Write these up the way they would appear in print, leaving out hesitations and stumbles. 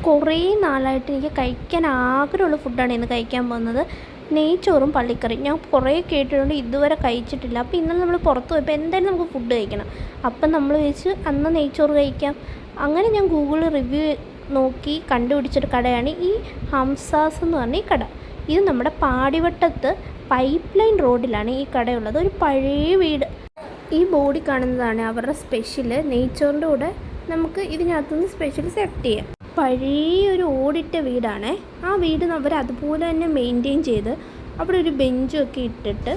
കുറേ നാളായിട്ട് എനിക്ക് കഴിക്കാൻ ആഗ്രഹമുള്ള ഫുഡാണ് ഇന്ന് കഴിക്കാൻ പോകുന്നത്. നെയ്ച്ചോറും പള്ളിക്കറിയും. ഞാൻ കുറേ കേട്ടിട്ടുണ്ട്, ഇതുവരെ കഴിച്ചിട്ടില്ല. അപ്പോൾ ഇന്നലെ നമ്മൾ പുറത്ത് പോയപ്പോൾ എന്തായാലും നമുക്ക് ഫുഡ് കഴിക്കണം. അപ്പം നമ്മൾ വിചാരിച്ച് അന്ന് നെയ്ച്ചോറ് കഴിക്കാം. അങ്ങനെ ഞാൻ ഗൂഗിളിൽ റിവ്യൂ നോക്കി കണ്ടുപിടിച്ചൊരു കടയാണ് ഈ ഹംസാസ് എന്ന് പറഞ്ഞ ഈ കട. ഇത് നമ്മുടെ പാടിവട്ടത്ത് പൈപ്പ് ലൈൻ റോഡിലാണ് ഈ കടയുള്ളത്. ഒരു പഴയ വീട്. ഈ ബോർഡിൽ കാണുന്നതാണ് അവരുടെ സ്പെഷ്യൽ. നെയ്ച്ചോറിൻ്റെ കൂടെ നമുക്ക് ഇതിനകത്തുനിന്ന് സ്പെഷ്യൽ സെലക്ട് ചെയ്യാം. പഴയൊരു ഓടിട്ട വീടാണേ. ആ വീട് അവർ അതുപോലെ തന്നെ മെയിൻറ്റെയിൻ ചെയ്ത് അവിടെ ഒരു ബെഞ്ചും ഒക്കെ ഇട്ടിട്ട്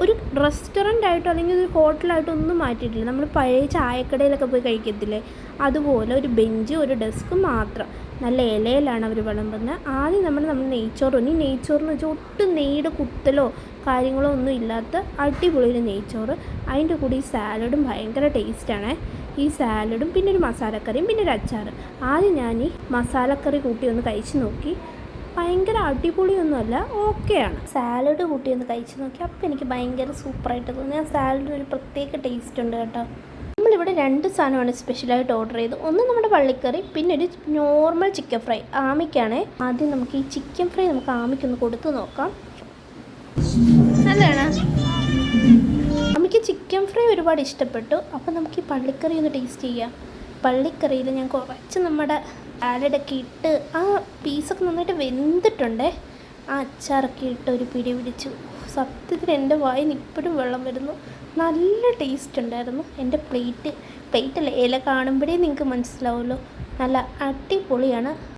ഒരു റെസ്റ്റോറൻ്റ് ആയിട്ടോ അല്ലെങ്കിൽ ഒരു ഹോട്ടലായിട്ടോ ഒന്നും മാറ്റിയിട്ടില്ല. നമ്മൾ പഴയ ചായക്കടയിലൊക്കെ പോയി കഴിക്കത്തില്ലേ, അതുപോലെ ഒരു ബെഞ്ച് ഒരു ഡെസ്ക് മാത്രം. നല്ല ഇലയിലാണ് അവർ വിളമ്പുന്നത്. ആദ്യം നമ്മൾ നെയ്ച്ചോറ്, ഈ നെയ്ച്ചോറിന് വെച്ചാൽ ഒട്ടും നെയ്യുടെ കുത്തലോ കാര്യങ്ങളോ ഒന്നും ഇല്ലാത്ത അടിപൊളി ഒരു നെയ്ച്ചോറ്. അതിൻ്റെ കൂടെ ഈ സാലഡും ഭയങ്കര ടേസ്റ്റാണ്. ഈ സാലഡും പിന്നെ ഒരു മസാലക്കറിയും പിന്നെ ഒരു അച്ചാർ. ആദ്യം ഞാൻ ഈ മസാലക്കറി കൂട്ടി ഒന്ന് കഴിച്ച് നോക്കി. ഭയങ്കര അടിപൊളിയൊന്നുമല്ല, ഓക്കെയാണ്. സാലഡ് കൂട്ടി ഒന്ന് കഴിച്ച് നോക്കി. അപ്പോൾ എനിക്ക് ഭയങ്കര സൂപ്പറായിട്ട് തോന്നി. ആ സാലഡിന് ഒരു പ്രത്യേക ടേസ്റ്റ് ഉണ്ട് കേട്ടോ. നമ്മളിവിടെ 2 സാധനമാണ് സ്പെഷ്യലായിട്ട് ഓർഡർ ചെയ്ത്. ഒന്ന് നമ്മുടെ പള്ളിക്കറി, പിന്നെ ഒരു നോർമൽ ചിക്കൻ ഫ്രൈ. ആമിക്കാണേ. ആദ്യം നമുക്ക് ഈ ചിക്കൻ ഫ്രൈ നമുക്ക് ആമിക്കൊന്ന് കൊടുത്ത് നോക്കാം. അതാണ് നമുക്ക് ചിക്കൻ ഫ്രൈ ഒരുപാട് ഇഷ്ടപ്പെട്ടു. അപ്പോൾ നമുക്ക് ഈ പള്ളിക്കറി ഒന്ന് ടേസ്റ്റ് ചെയ്യാം. പള്ളിക്കറിയിൽ ഞാൻ കുറച്ച് നമ്മുടെ സാലഡൊക്കെ ഇട്ട് ആ പീസൊക്കെ നന്നായിട്ട് വെന്തിട്ടുണ്ടേ. ആ അച്ചാറൊക്കെ ഇട്ട് ഒരു പിടി പിടിച്ചു. സത്യത്തിൽ എൻ്റെ വായിൽ ഇപ്പോഴും വെള്ളം വരുന്നു. നല്ല ടേസ്റ്റ് ഉണ്ടായിരുന്നു. എൻ്റെ പ്ലേറ്റല്ല, ഇല കാണുമ്പോഴേ നിങ്ങൾക്ക് മനസ്സിലാവുമല്ലോ. നല്ല അടിപൊളിയാണ്.